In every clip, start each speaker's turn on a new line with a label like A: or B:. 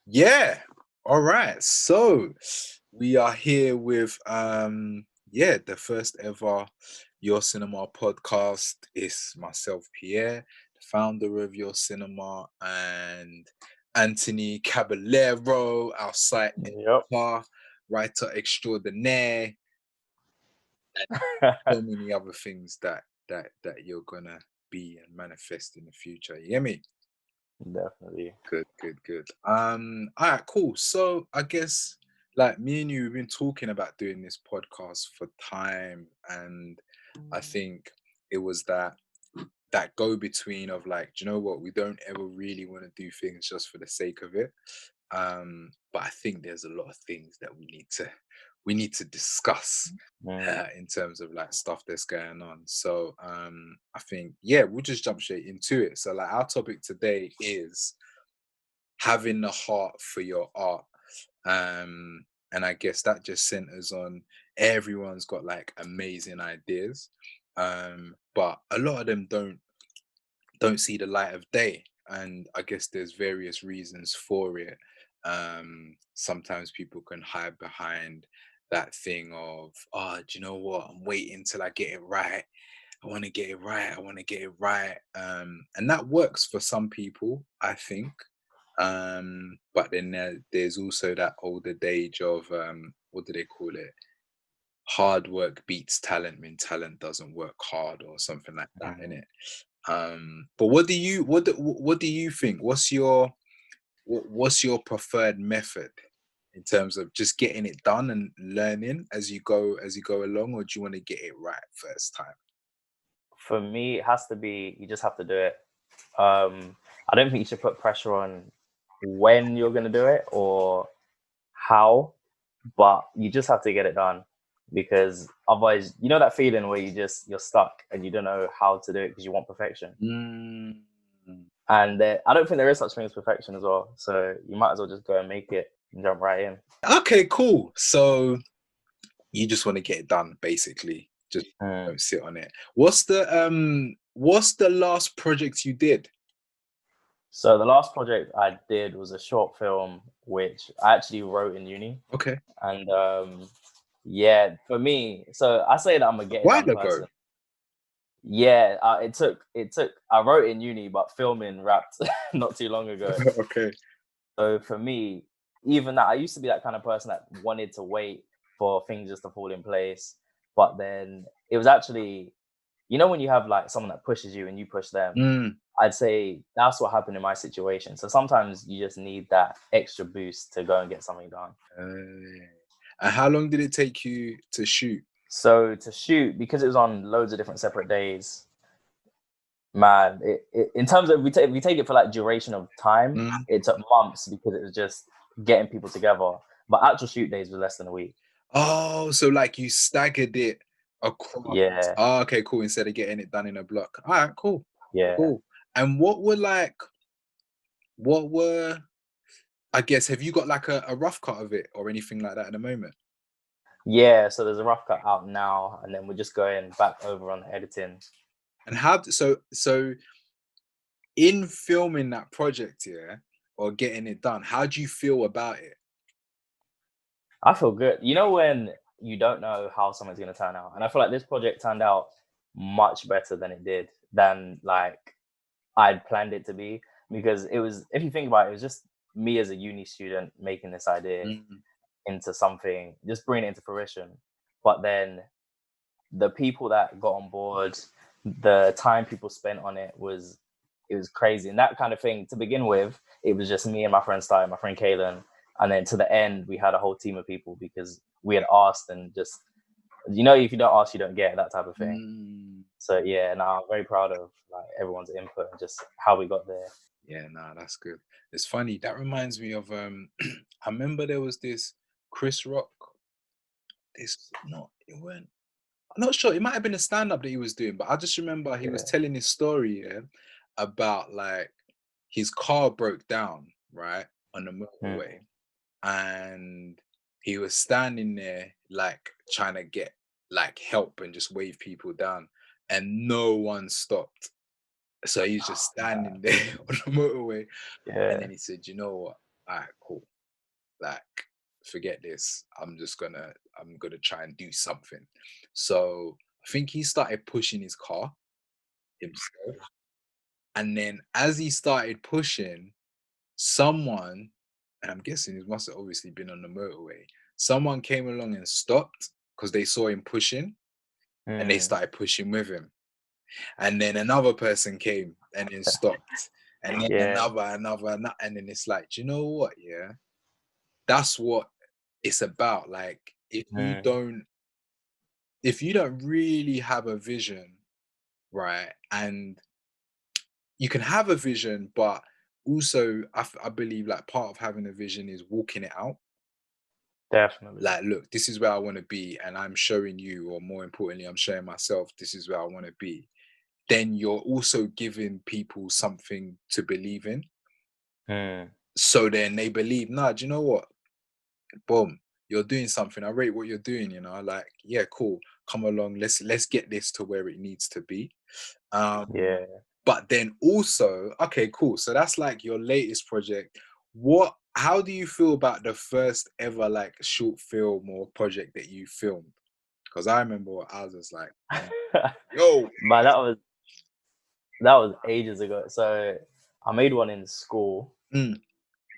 A: Yeah. All right. So we are here with the first ever Your Cinema podcast. It's myself, Pierre, the founder of Your Cinema, and Anthony Caballero, our site
B: Yep.
A: editor, writer extraordinaire, and so many other things that you're gonna be and manifest in the future. You hear me?
B: Definitely.
A: Good, good, good. All right, cool. So I guess like me and you, we've been talking about doing this podcast for time, and I think it was that go between of like, do you know what? We don't ever really want to do things just for the sake of it. But I think there's a lot of things that we need to discuss
B: Mm,
A: in terms of like stuff that's going on. So I think we'll just jump straight into it. So like our topic today is having the heart for your art. And I guess that just centers on everyone's got like amazing ideas. But a lot of them don't see the light of day. And I guess there's various reasons for it. Sometimes people can hide behind that thing of, oh, do you know what? I'm waiting till I get it right. I want to get it right. I want to get it right. And that works for some people, I think. But then there's also that older adage of what do they call it? Hard work beats talent when talent doesn't work hard or something like that, in
B: mm.
A: it. But what do you think? What's your preferred method in terms of just getting it done and learning as you go along, or do you want to get it right first time?
B: For me, it has to be you just have to do it. I don't think you should put pressure on when you're gonna do it or how, but you just have to get it done because otherwise, you know that feeling where you're stuck and you don't know how to do it because you want perfection.
A: Mm.
B: And I don't think there is such thing as perfection as well. So you might as well just go and make it and jump right in.
A: Okay, cool. So you just want to get it done, basically. Just
B: Mm.
A: don't sit on it. What's the last project you did?
B: So the last project I did was a short film which I actually wrote in uni,
A: Okay.
B: and yeah, for me, so I say that I'm a
A: A
B: get it
A: while
B: done
A: ago.
B: person. Yeah, it took. I wrote in uni, but filming wrapped not too long ago.
A: Okay.
B: So for me, even that, I used to be that kind of person that wanted to wait for things just to fall in place, but then it was actually, when you have like someone that pushes you and you push them,
A: Mm.
B: I'd say that's what happened in my situation. So sometimes you just need that extra boost to go and get something done.
A: Uh, and how long did it take you to shoot?
B: So to shoot, because it was on loads of different separate days, man, in terms of we take it for like duration of time,
A: Mm.
B: it took months because it was just getting people together. But actual shoot days was less than a week.
A: Oh, so like you staggered it across.
B: Yeah,
A: Oh, okay, cool. Instead of getting it done in a block. All right, cool,
B: yeah,
A: cool. And what were I guess have you got like a rough cut of it or anything like that at the moment?
B: yeah. So there's a rough cut out now, and then we're just going back over on the editing.
A: And so in filming that project, yeah, or getting it done, how do you feel about it?
B: I feel good. You know when you don't know how something's gonna turn out, and I feel like this project turned out much better than it did than like I'd planned it to be because it was. If you think about it, it was just me as a uni student making this idea
A: Mm.
B: into something, just bringing it into fruition. But then the people that got on board, the time people spent on it was crazy. And that kind of thing to begin with, it was just me and my friend Sty, my friend Kalen. And then to the end, we had a whole team of people because we had asked and just, if you don't ask, you don't get that type of thing.
A: Mm.
B: So yeah, now I'm very proud of like everyone's input and just how we got there.
A: Yeah, nah, that's good. It's funny. That reminds me of I remember there was this Chris Rock. This not it weren't I'm not sure. It might have been a stand-up that he was doing, but I just remember he was
B: Yeah.
A: telling his story, yeah, about like his car broke down, right, on the motorway.
B: Mm.
A: And he was standing there like trying to get like help and just wave people down, and no one stopped. So he's just standing there on the motorway, and then
B: Yeah.
A: he said, "You know what? all right, cool. Like, forget this. I'm gonna try and do something. So I think he started pushing his car himself. And then as he started pushing, someone, and I'm guessing it must have obviously been on the motorway, someone came along and stopped because they saw him pushing and they
B: Mm.
A: started pushing with him. And then another person came and then stopped. And then
B: Yeah.
A: another, and then it's like, do you know what? Yeah, that's what it's about. Like,
B: Mm.
A: if you don't really have a vision, right, and you can have a vision, but also I believe like part of having a vision is walking it out.
B: Definitely.
A: Like, look, this is where I want to be, and I'm showing you, or more importantly, I'm showing myself this is where I want to be. Then you're also giving people something to believe in.
B: Mm.
A: So then they believe, nah, do you know what? Boom, you're doing something. I rate what you're doing, like, yeah, cool. Come along, let's get this to where it needs to be.
B: Yeah.
A: But then also, okay, cool. So that's like your latest project. How do you feel about the first ever like short film or project that you filmed? Because I remember what I was just like, yo,
B: But that was ages ago. So I made one in school
A: mm,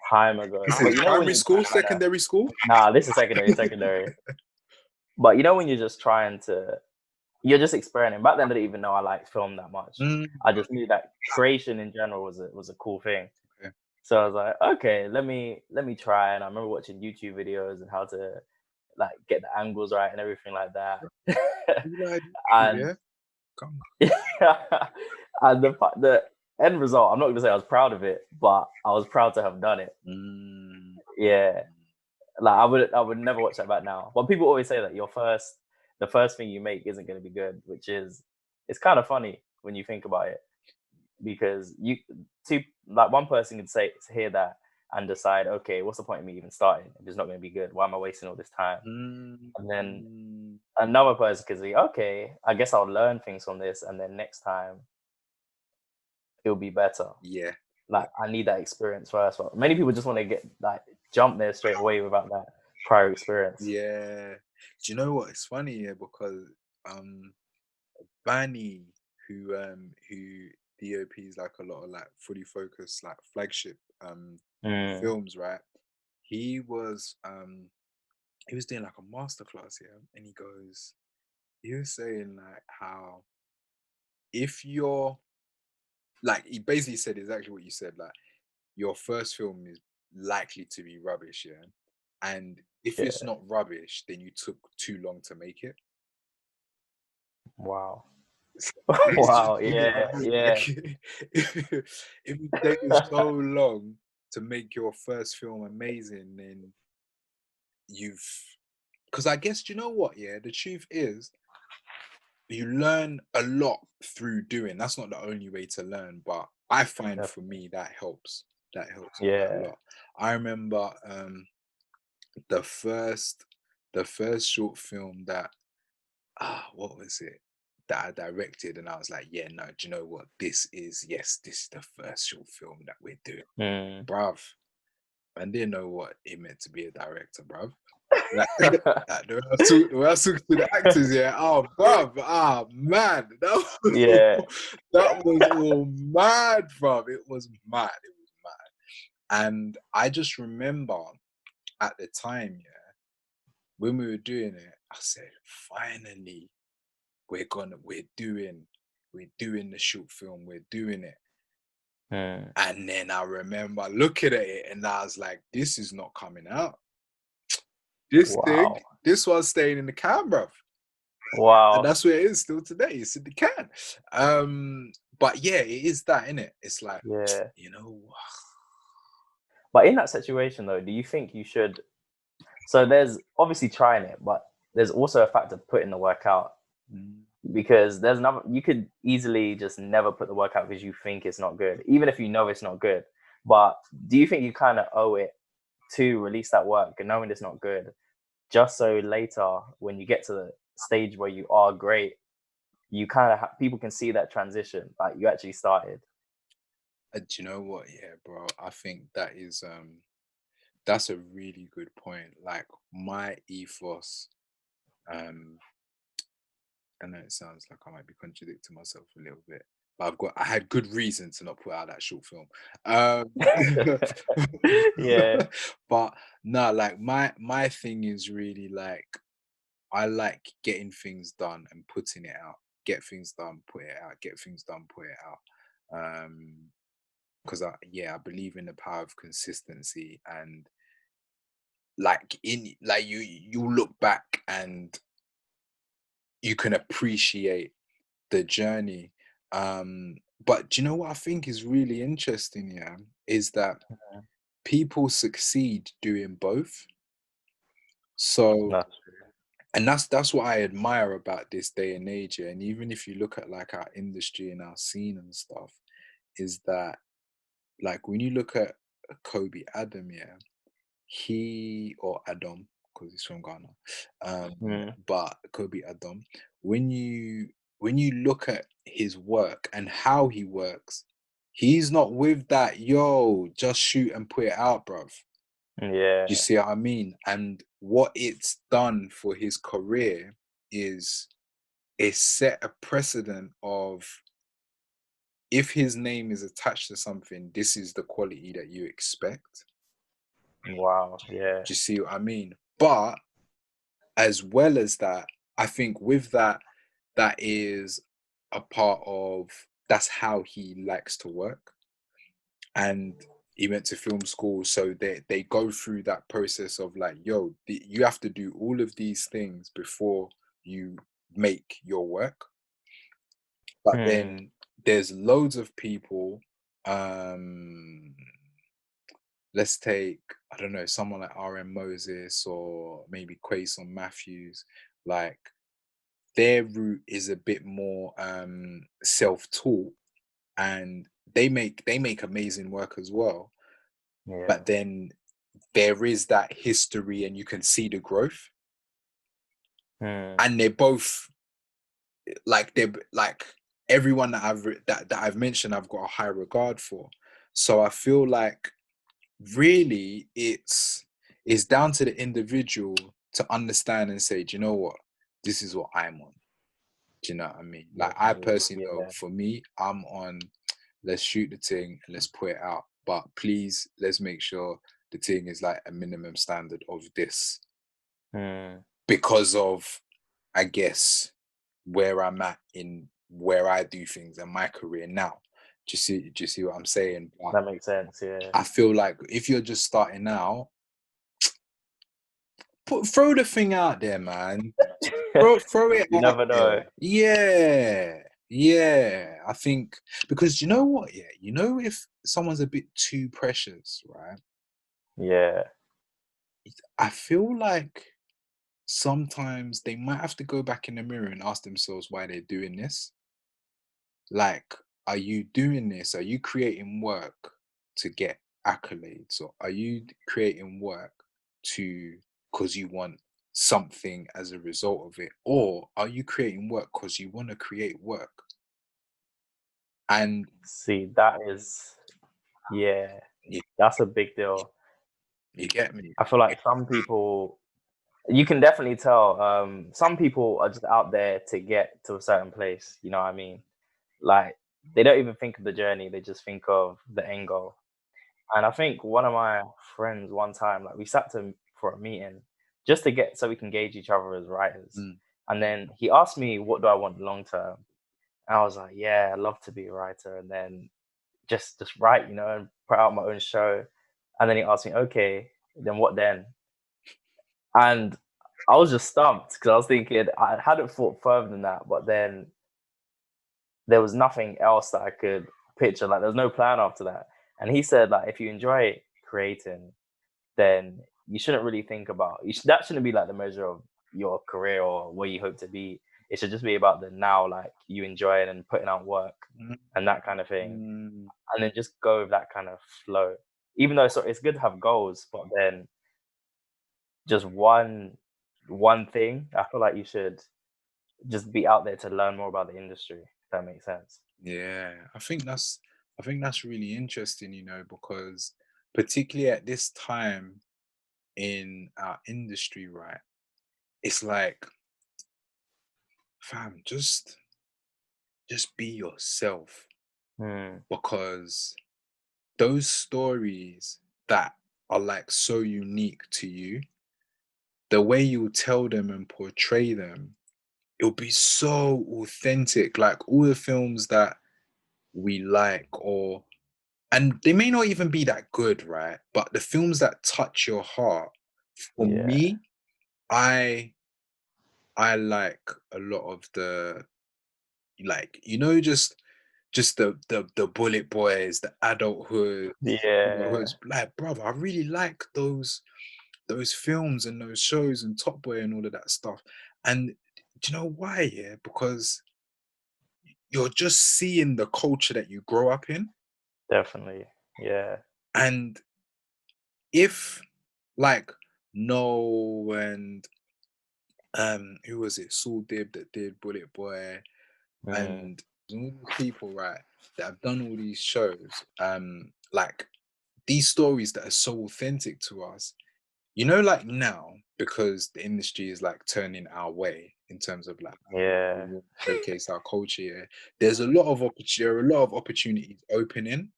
B: time ago.
A: this
B: But
A: is
B: you know when
A: primary
B: you're
A: school,
B: just trying to
A: secondary school?
B: nah, this is secondary. But you know when you're just trying to you're just experimenting. Back then I didn't even know I liked film that much.
A: Mm,
B: I just knew that creation in general was a cool thing.
A: okay.
B: So I was like, okay, let me try. And I remember watching YouTube videos and how to like get the angles right and everything like that.
A: You like
B: and
A: yeah? Come
B: and the end result, I'm not gonna say I was proud of it, but I was proud to have done it.
A: on. Mm,
B: Yeah. Like I would never watch that back now. But people always say that the first thing you make isn't gonna be good, which is it's kind of funny when you think about it. Because you two like one person could hear that and decide, okay, what's the point of me even starting if it's not gonna be good? Why am I wasting all this time?
A: mm,
B: And then
A: mm,
B: another person could say, okay, I guess I'll learn things from this and then next time it'll be better.
A: yeah.
B: Like I need that experience first. But many people just want to get like jump there straight away without that prior experience.
A: Yeah. Do you know what? It's funny, yeah, because um Banny, who DOPs like a lot of like fully focused like flagship
B: Mm,
A: films, right? He was he was doing like a masterclass here, and he was saying like how if you're like he basically said exactly what you said, like your first film is likely to be rubbish, yeah. And if it's
B: yeah.
A: not rubbish, then you took too long to make it.
B: Wow.
A: It's just
B: Wow.
A: in it,
B: Yeah.
A: right? Like,
B: Yeah.
A: if you take so long to make your first film amazing, then you've because I guess you know what, yeah, the truth is you learn a lot through doing. That's not the only way to learn, but I find for
B: Definitely.
A: me that helps. That helps quite a
B: Yeah.
A: lot. I remember the first the first short film that what was it that I directed, and I was like, yeah, no, do you know what? This is the first short film that we're doing,
B: Mm.
A: bruv. I didn't know what it meant to be a director, bruv. Like, like the way I talk to the actors, yeah. Oh, bruv, man,
B: Yeah.
A: that was all mad, bruv. It was mad. It was mad. And I just remember at the time, yeah, when we were doing it, I said, finally, we're doing the short film, we're doing it.
B: Mm.
A: And then I remember looking at it and I was like, this is not coming out.
B: Wow.
A: This one's staying in the can, bruv. And
B: Wow.
A: that's where it is still today. It's in the can. But yeah, it is that, innit? It's like,
B: Yeah.
A: you know,
B: But in that situation though, do you think you should so there's obviously trying it, but there's also a fact of putting the work out
A: mm,
B: because there's another you could easily just never put the work out because you think it's not good, even if you know it's not good. But do you think you kind of owe it to release that work and knowing it's not good, just so later when you get to the stage where you are great, you kind of people can see that transition, like you actually started.
A: do you know what? Yeah, bro. I think that is That's a really good point. Like my ethos, um, I know it sounds like I might be contradicting myself a little bit, but I had good reason to not put out that short film. Um,
B: Yeah.
A: but no, like my thing is really like I like getting things done and putting it out. Get things done, put it out. Get things done, put it out. Because I believe in the power of consistency and like in like you look back and you can appreciate the journey. But do you know what I think is really interesting? Yeah, is that
B: Mhm.
A: people succeed doing both. So,
B: That's
A: and that's what I admire about this day and age. Yeah, and even if you look at like our industry and our scene and stuff, is that like when you look at Kobe Adam, yeah, he or Adam, because he's from Ghana,
B: mm,
A: but Kobe Adam, when you when you look at his work and how he works, he's not with that, yo, just shoot and put it out, bruv. You
B: yeah.
A: see what I mean? And what it's done for his career is it set a precedent of if his name is attached to something, this is the quality that you expect.
B: Wow. Yeah.
A: Do you see what I mean? But as well as that, I think with that, that is a part of that's how he likes to work. And he went to film school, so they go through that process of like, yo, you have to do all of these things before you make your work. But
B: Mm,
A: then there's loads of people, um, let's take, I don't know, someone like RM Moses or maybe Quason Matthews, like their route is a bit more self-taught and they make amazing work as well.
B: yeah.
A: But then there is that history and you can see the growth.
B: Mm,
A: And they're both they're like everyone that that I've mentioned, I've got a high regard for. So I feel like really it's down to the individual to understand and say, do you know what? This is what I'm on. Do you know what I mean? Like I personally know
B: yeah.
A: for me, I'm on let's shoot the thing and let's put it out. But please let's make sure the thing is like a minimum standard of this
B: Mm,
A: because of I guess where I'm at in where I do things in my career now. Do you see what I'm saying? But
B: that makes sense. Yeah.
A: I feel like if you're just starting out, throw the thing out there, man. Throw it
B: You
A: out
B: never know.
A: there. Yeah. Yeah. I think because you know what? Yeah. You know, if someone's a bit too precious, right?
B: Yeah.
A: I feel like sometimes they might have to go back in the mirror and ask themselves why they're doing this. Like, are you doing this? Are you creating work to get accolades? Or are you creating work to because you want something as a result of it? Or are you creating work because you want to create work? And
B: See, that is, yeah,
A: you,
B: that's a big deal.
A: you get me?
B: I feel like some people, you can definitely tell, some people are just out there to get to a certain place. You know what I mean? Like, they don't even think of the journey, they just think of the end goal. And I think one of my friends one time, like we sat to for a meeting just to get so we can gauge each other as writers.
A: Mm,
B: And then he asked me, what do I want long term? And I was like, yeah, I'd love to be a writer and then just write, and put out my own show. And then he asked me, okay, then what then? And I was just stumped because I was thinking I hadn't thought further than that, but then there was nothing else that I could picture. Like there was no plan after that. And he said, like, if you enjoy creating, then you shouldn't really think about that shouldn't be like the measure of your career or where you hope to be. It should just be about the now, like you enjoying and putting out work
A: mm,
B: and that kind of thing.
A: mm.
B: And then just go with that kind of flow. Even though it's good to have goals, but then just one thing, I feel like you should just be out there to learn more about the industry, if that makes sense.
A: Yeah, I think that's really interesting, because particularly at this time. in our industry, right? It's like, fam, just be yourself,
B: Mm.
A: because those stories that are like so unique to you, the way you tell them and portray them, it'll be so authentic. Like all the films that we like, or and they may not even be that good, right? But the films that touch your heart, for
B: Yeah.
A: me, I I like a lot of the, like, just the Bullet Boys, the
B: Yeah.
A: adulthoods. Like, brother, I really like those films and those shows and Top Boy and all of that stuff. And do you know why? Yeah, because you're just seeing the culture that you grow up in.
B: Definitely. Yeah.
A: And if, like, No, and who was it? Saul Dib that did Bullet Boy,
B: Mm.
A: and all these people, right, that have done all these shows, like these stories that are so authentic to us. Like now, because the industry is like turning our way in terms of like we
B: Yeah.
A: want to showcase our culture. Yeah, there's a lot of there are a lot of opportunities opening,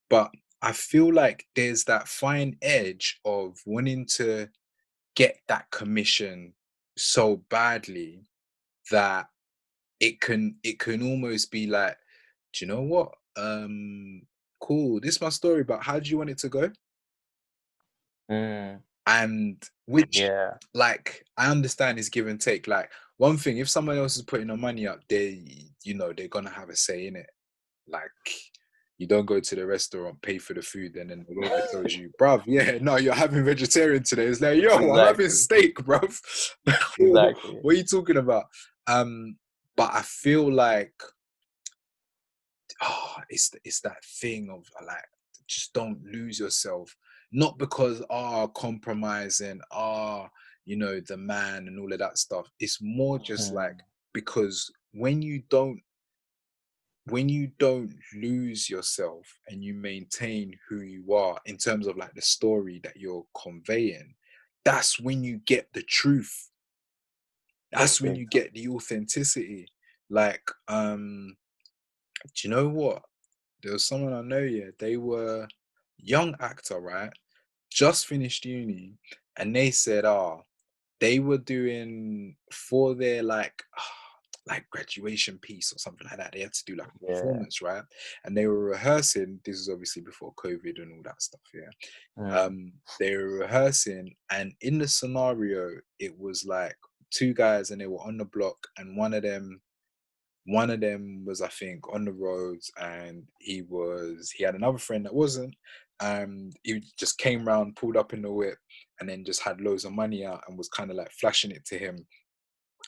A: but I feel like there's that fine edge of wanting to get that commission so badly that it can almost be like, do you know what? Cool. This is my story, but how do you want it to go?
B: Mm.
A: And which,
B: Yeah.
A: like, I understand is give and take. Like, one thing, if someone else is putting the money up, they're gonna have a say in it. Like, you don't go to the restaurant, pay for the food, and then the waiter tells you, bruv, yeah, no, you're having vegetarian today. It's like, yo, I'm having
B: Exactly.
A: steak, bruv.
B: Exactly.
A: What are you talking about? But I feel like, it's that thing of, like, just don't lose yourself. Not because compromising, the man and all of that stuff. It's more just like,
B: Mm.
A: because when you don't lose yourself and you maintain who you are in terms of like the story that you're conveying, that's when you get the truth. That's when
B: Big
A: you
B: time.
A: get the authenticity. Like, do you know what? There was someone I know, yeah, they were young actor, right? Just finished uni, and they said, they were doing for their like graduation piece or something like that. They had to do like a
B: Yeah.
A: performance, right? And they were rehearsing. This is obviously before COVID and all that stuff, yeah.
B: Mm.
A: They were rehearsing, and in the scenario, it was like two guys, and they were on the block, and one of them was, I think, on the roads, and he had another friend that wasn't. He just came round, pulled up in the whip, and then just had loads of money out and was kind of like flashing it to him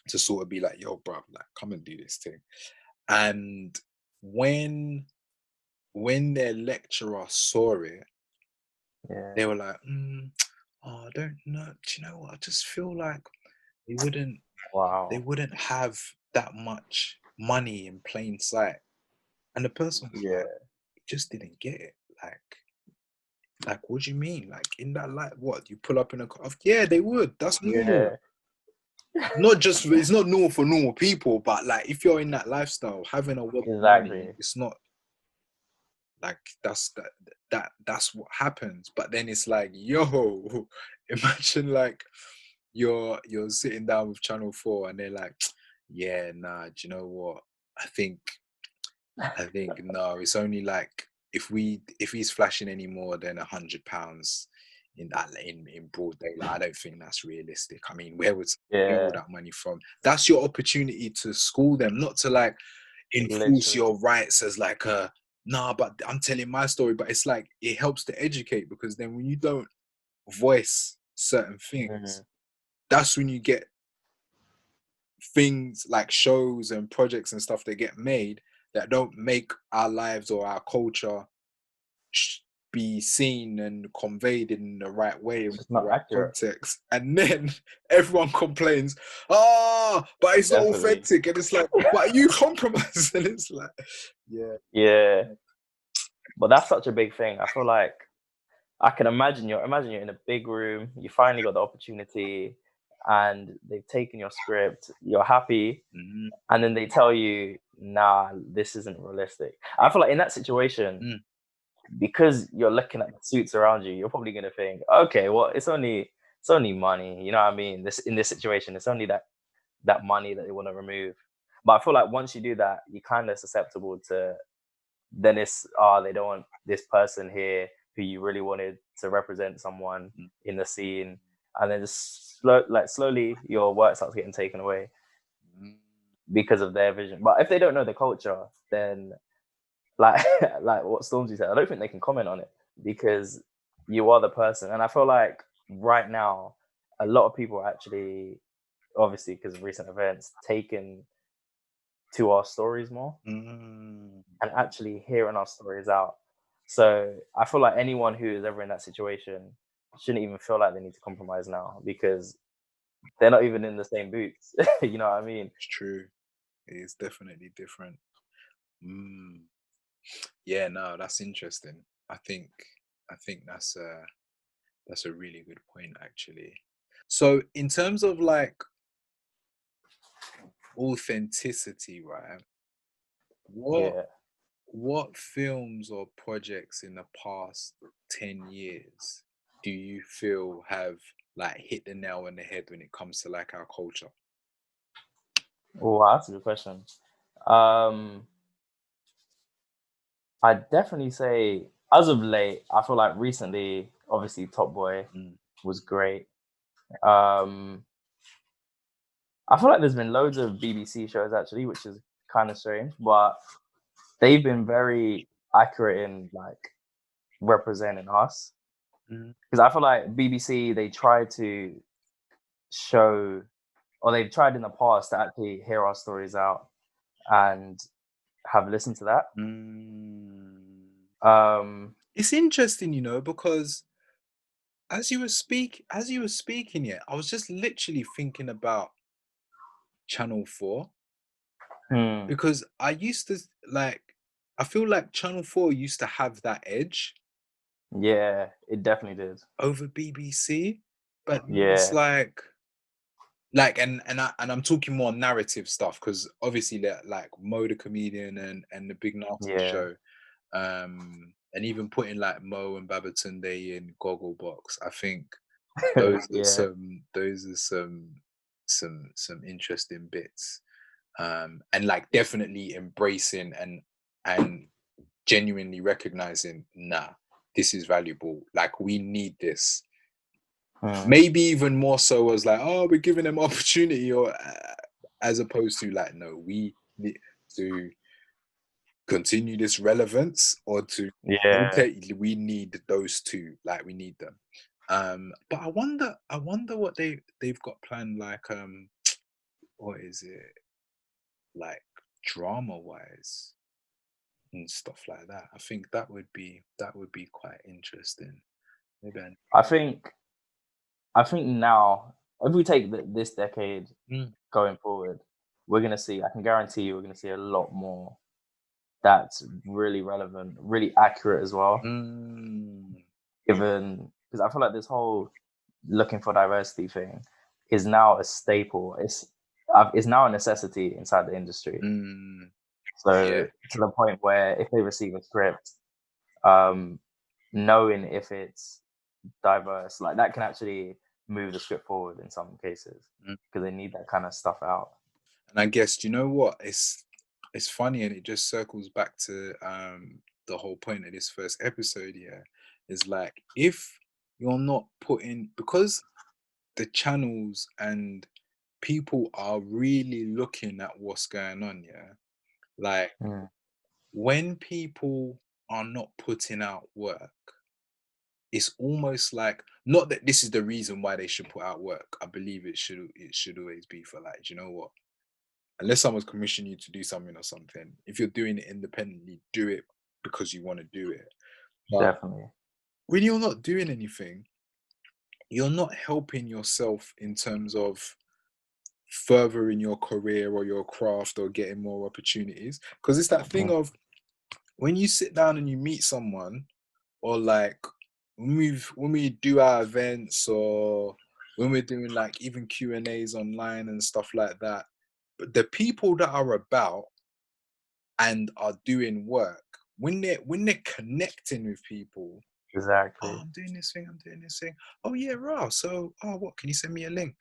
A: to sort of be like, yo, bro, like, come and do this thing. And when their lecturer saw it,
B: Yeah.
A: they were like, I don't know. Do you know what? I just feel like they wouldn't they
B: Wow.
A: wouldn't have that much money in plain sight. And the person was like,
B: Yeah.
A: just didn't get it. Like, what do you mean? Like, in that light, what, you pull up in a car? Yeah, they would. That's normal.
B: Yeah.
A: Not just, it's not normal for normal people, but like, if you're in that lifestyle, having a lot of money,
B: Exactly.
A: it's not like that's what happens. But then it's like, yo, imagine like you're sitting down with Channel 4 and they're like, yeah, nah, do you know what? I think no, it's only like, if he's flashing any more than £100 in broad daylight, I don't think that's realistic. I mean, where would someone get all
B: Yeah.
A: that money from? That's your opportunity to school them, not to like enforce
B: Literally.
A: your rights as like a, nah, but I'm telling my story. But it's like, it helps to educate, because then when you don't voice certain things,
B: Mm.
A: that's when you get things like shows and projects and stuff that get made that don't make our lives or our culture be seen and conveyed in the right way and
B: It's just
A: the
B: not
A: right
B: accurate.
A: context. And then everyone complains, but it's not
B: Definitely.
A: authentic. And it's like, but you compromise. And it's like, yeah.
B: Yeah. But that's such a big thing. I feel like I can imagine you're in a big room, you finally got the opportunity, and they've taken your script, you're happy,
A: Mm,
B: and then they tell you, nah, this isn't realistic. I feel like in that situation,
A: mm,
B: because you're looking at the suits around you, you're probably gonna think, okay, well, it's only money, you know what I mean? This in this situation, it's only that money that they want to remove. But I feel like once you do that, you're kind of susceptible to then it's they don't want this person here who you really wanted to represent someone
A: mm,
B: in the scene, and then just slowly your work starts getting taken away
A: mm.
B: because of their vision. But if they don't know the culture, then like like what Stormzy said, I don't think they can comment on it because you are the person. And I feel like right now, a lot of people are actually, obviously because of recent events, taken to our stories more
A: Mm.
B: and actually hearing our stories out. So I feel like anyone who is ever in that situation shouldn't even feel like they need to compromise now because they're not even in the same boots. You know what I mean?
A: It's true. It is definitely different. Mm. Yeah, no, that's interesting. I think I think that's a really good point actually. So in terms of like authenticity, right? What
B: Yeah.
A: what films or projects in the past 10 years do you feel have like hit the nail on the head when it comes to like our culture?
B: Oh, that's a good question. Um, I'd definitely say, as of late, I feel like recently, obviously, Top Boy
A: Mm.
B: was great. Um, I feel like there's been loads of BBC shows actually, which is kind of strange, but they've been very accurate in like representing us.
A: Mm.
B: Because I feel like BBC, they try to show, or they've tried in the past to actually hear our stories out and have listened to that.
A: Mm.
B: Um,
A: It's interesting, because as you were speaking, yeah, I was just literally thinking about Channel 4
B: hmm,
A: because I used to like I feel like Channel 4 used to have that edge
B: yeah, it definitely did.
A: over BBC, but it's
B: Yeah,
A: like and I'm talking more narrative stuff because obviously like Mo the Comedian and the Big Nasty
B: yeah,
A: Show, and even putting like Mo and Babatunde in Gogglebox. I think
B: yeah,
A: those are some interesting bits, and like definitely embracing and genuinely recognizing, nah, this is valuable, like we need this,
B: hmm,
A: maybe even more so as like, oh, we're giving them opportunity, or as opposed to like, no, we need to continue this relevance or to
B: yeah.
A: we need those two, like we need them. But I wonder what they've got planned, like what is it, like drama wise and stuff like that. I think that would be quite interesting. Maybe
B: I think I think now, if we take this decade
A: Mm,
B: going forward, we're gonna see. I can guarantee you, we're gonna see a lot more that's really relevant, really accurate as well.
A: mm,
B: Given because I feel like this whole looking for diversity thing is now a staple. It's now a necessity inside the industry.
A: mm,
B: So
A: yeah.
B: to the point where if they receive a script, um, knowing if it's diverse, like that can actually move the script forward in some cases
A: Mm.
B: because they need that kind of stuff out.
A: And I guess, you know what? It's funny, and it just circles back to the whole point of this first episode here. Is like, if you're not putting, because the channels and people are really looking at what's going on, yeah. Like,
B: Mm,
A: when people are not putting out work, it's almost like, not that this is the reason why they should put out work. I believe it should always be for like, you know what? Unless someone's commissioned you to do something or something, if you're doing it independently, do it because you want to do it. But
B: definitely.
A: when you're not doing anything, you're not helping yourself in terms of furthering your career or your craft or getting more opportunities. Because it's that thing
B: Mm,
A: of, when you sit down and you meet someone, or like when we do our events, or when we're doing like even Q&As online and stuff like that, but the people that are about and are doing work, when they're connecting with people, oh,
B: Exactly.
A: I'm doing this thing, I'm doing this thing. Oh yeah, raw. So, oh, what? Can you send me a link?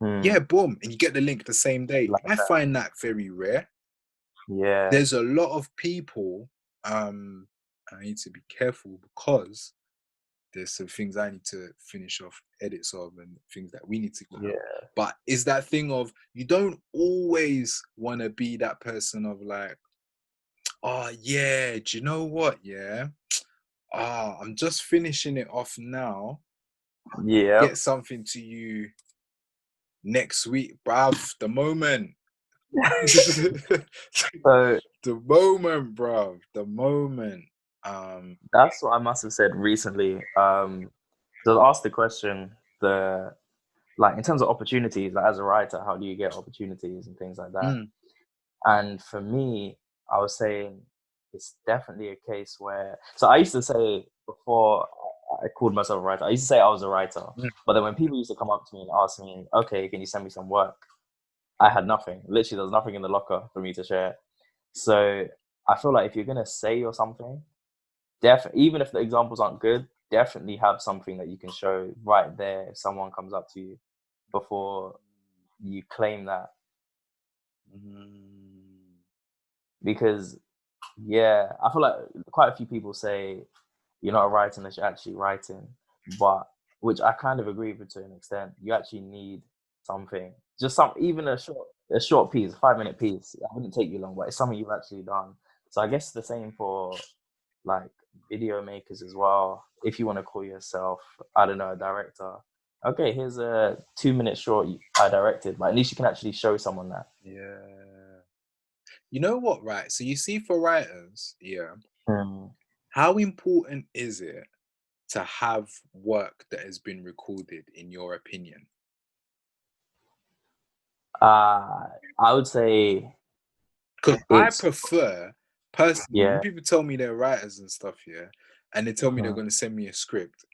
B: Hmm.
A: Yeah, boom, and you get the link the same day.
B: Like
A: I
B: that.
A: find that very rare.
B: Yeah.
A: There's a lot of people. I need to be careful because there's some things I need to finish off edits of and things that we need to get out.
B: Yeah.
A: But it's that thing of you don't always want to be that person of like, oh yeah, do you know what? Yeah. I'm just finishing it off now.
B: Yeah.
A: Get something to you next week, bruv. The moment. the
B: So
A: moment, bruv. The moment. Um,
B: that's what I must have said recently. So I asked the question, the like in terms of opportunities, like as a writer, how do you get opportunities and things like that?
A: mm,
B: And for me, I was saying it's definitely a case where. So I used to say before I called myself a writer, I used to say I was a writer.
A: mm,
B: But then when people used to come up to me and ask me, okay, can you send me some work? I had nothing. Literally, there was nothing in the locker for me to share. So I feel like if you're going to say or something, even if the examples aren't good, definitely have something that you can show right there if someone comes up to you before you claim that.
A: mm,
B: Because yeah, I feel like quite a few people say you're not writing unless you're actually writing, but which I kind of agree with to an extent. You actually need something, just some, even a short piece, 5 minute piece. It wouldn't take you long, but it's something you've actually done. So I guess the same for like video makers as well. If you want to call yourself, I don't know, a director. Okay, here's a 2 minute short I directed, but at least you can actually show someone that.
A: yeah. You know what, right? So you see, for writers, yeah,
B: Hmm.
A: how important is it to have work that has been recorded, in your opinion?
B: Uh, I would say
A: Because I
B: it's
A: prefer, personally, when
B: yeah.
A: people tell me they're writers and stuff, yeah, and they tell me they're
B: Hmm.
A: going to send me a script,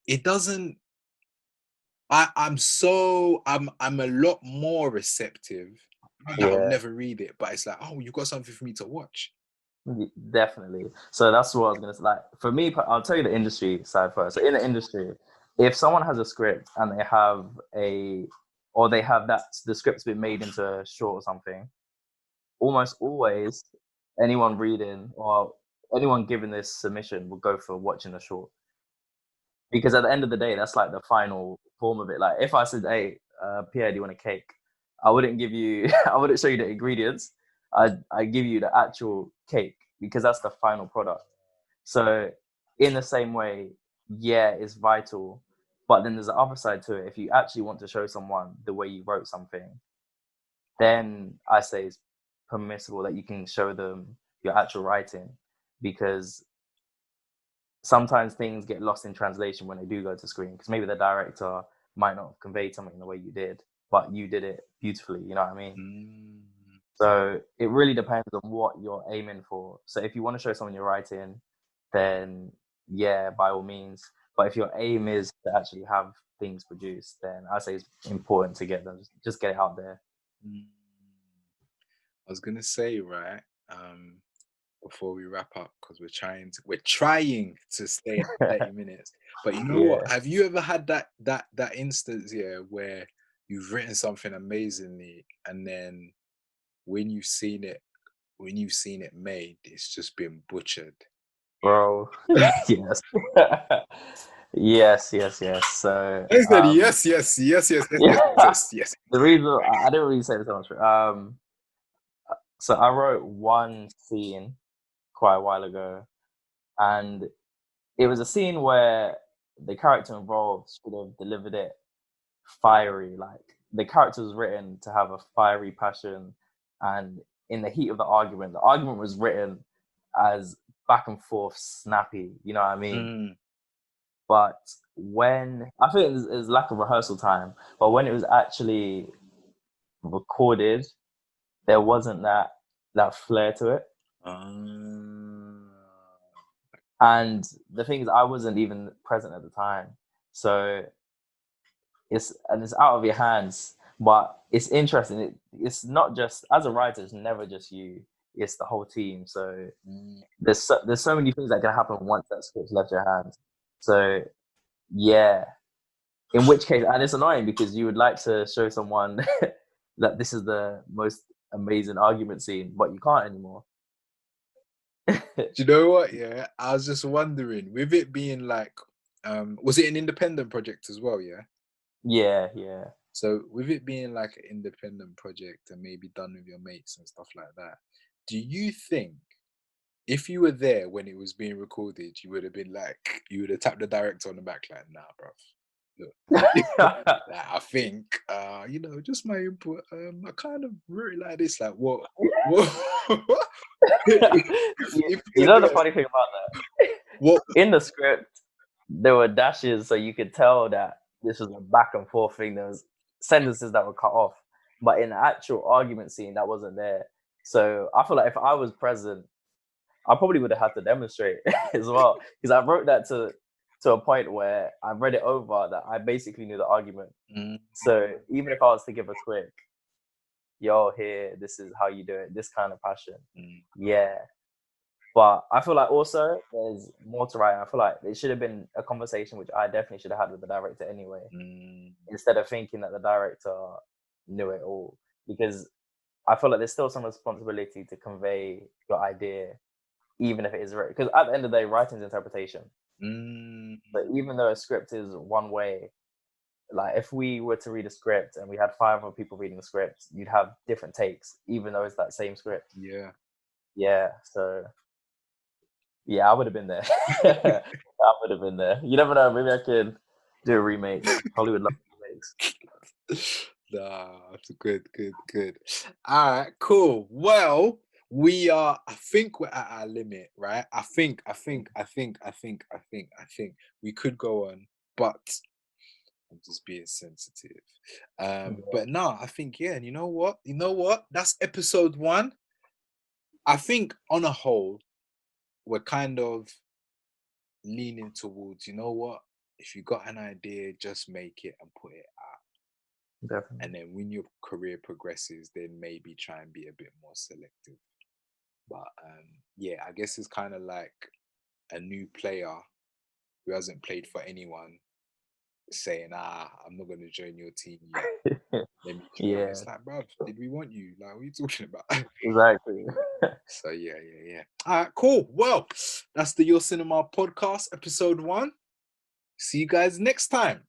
A: it doesn't. I'm a lot more receptive. Not that I'll
B: Yeah.
A: never read it, but it's like, oh, you've got something for me to watch.
B: Definitely. So that's what I was gonna say. Like for me, I'll tell you the industry side first. So in the industry, if someone has a script and they have or they have that the script's been made into a short or something, almost always anyone reading or anyone giving this submission will go for watching the short, because at the end of the day, that's like the final form of it. Like if I said, "Hey, Pierre, do you want a cake?" I wouldn't give you, I wouldn't show you the ingredients. I give you the actual cake because that's the final product. So in the same way, yeah, it's vital. But then there's the other side to it. If you actually want to show someone the way you wrote something, then I say it's permissible that you can show them your actual writing, because sometimes things get lost in translation when they do go to screen, because maybe the director might not have conveyed something the way you did, but you did it beautifully. You know what I mean?
A: Mm,
B: So it really depends on what you're aiming for. So if you want to show someone your writing, then yeah, by all means. But if your aim is to actually have things produced, then I say it's important to get them, just get it out there.
A: mm. I was gonna say, right, before we wrap up, because we're trying to stay at 30 minutes. But you know what?
B: Yeah,
A: Have you ever had that instance here where you've written something amazingly, and then when you've seen it when you've seen it made, it's just been butchered?
B: bro. Yes. Yes. So
A: I said yes, yes, yes, yes, yes, yes,
B: yeah.
A: yes, yes.
B: The reason I didn't really say this so much. So I wrote one scene quite a while ago, and it was a scene where the character involved should have delivered it fiery. Like the character was written to have a fiery passion, and in the heat of the argument was written as back and forth, snappy. You know what I mean?
A: Mm,
B: But when I think it was lack of rehearsal time, but when it was actually recorded, there wasn't that flair to it.
A: ah,
B: And the thing is, I wasn't even present at the time, so it's out of your hands. But it's interesting. It's not just as a writer. It's never just you. It's the whole team. So there's so many things that can happen once that script's left your hands. So yeah. In which case, and it's annoying because you would like to show someone that this is the most amazing argument scene, but you can't anymore.
A: Do you know what? Yeah, I was just wondering, with it being like, was it an independent project as well? Yeah.
B: Yeah.
A: So with it being like an independent project and maybe done with your mates and stuff like that, do you think if you were there when it was being recorded, you would have been like, you would have tapped the director on the back like, nah, bro. Look, I think, just my input. I kind of really like this. Like, what?
B: You know the funny thing about that?
A: What?
B: In the script, there were dashes, so you could tell that this was a back and forth thing. There was sentences that were cut off, but in the actual argument scene, that wasn't there. So I feel like if I was present, I probably would have had to demonstrate as well, because I wrote that to a point where I read it over that I basically knew the argument. So even if I was to give a quick, yo, here, this is how you do it, this kind of passion, yeah. But I feel like also there's more to write. I feel like it should have been a conversation which I definitely should have had with the director anyway, instead of thinking that the director knew it all. Because I feel like there's still some responsibility to convey your idea, even if it is written. Because at the end of the day, writing is interpretation. But even though a script is one way, like if we were to read a script and we had 5 other people reading the script, you'd have different takes, even though it's that same script. Yeah. So yeah, I would have been there. I would have been there. You never know. Maybe I could do a remake. Hollywood loves remakes.
A: Nah, that's good. All right, cool. Well, I think we're at our limit, right? I think we could go on, but I'm just being sensitive. But no, I think, yeah, and you know what? That's episode 1. I think on a whole, we're kind of leaning towards, you know what? If you got an idea, just make it and put it out.
B: Definitely.
A: And then when your career progresses, then maybe try and be a bit more selective. But yeah, I guess it's kind of like a new player who hasn't played for anyone saying, I'm not going to join your team yet. Let me join.
B: Yeah.
A: It's like, bro, did we want you? Like, what are you talking about?
B: Exactly.
A: So yeah. All right, cool. Well, that's the Your Cinema podcast, episode 1. See you guys next time.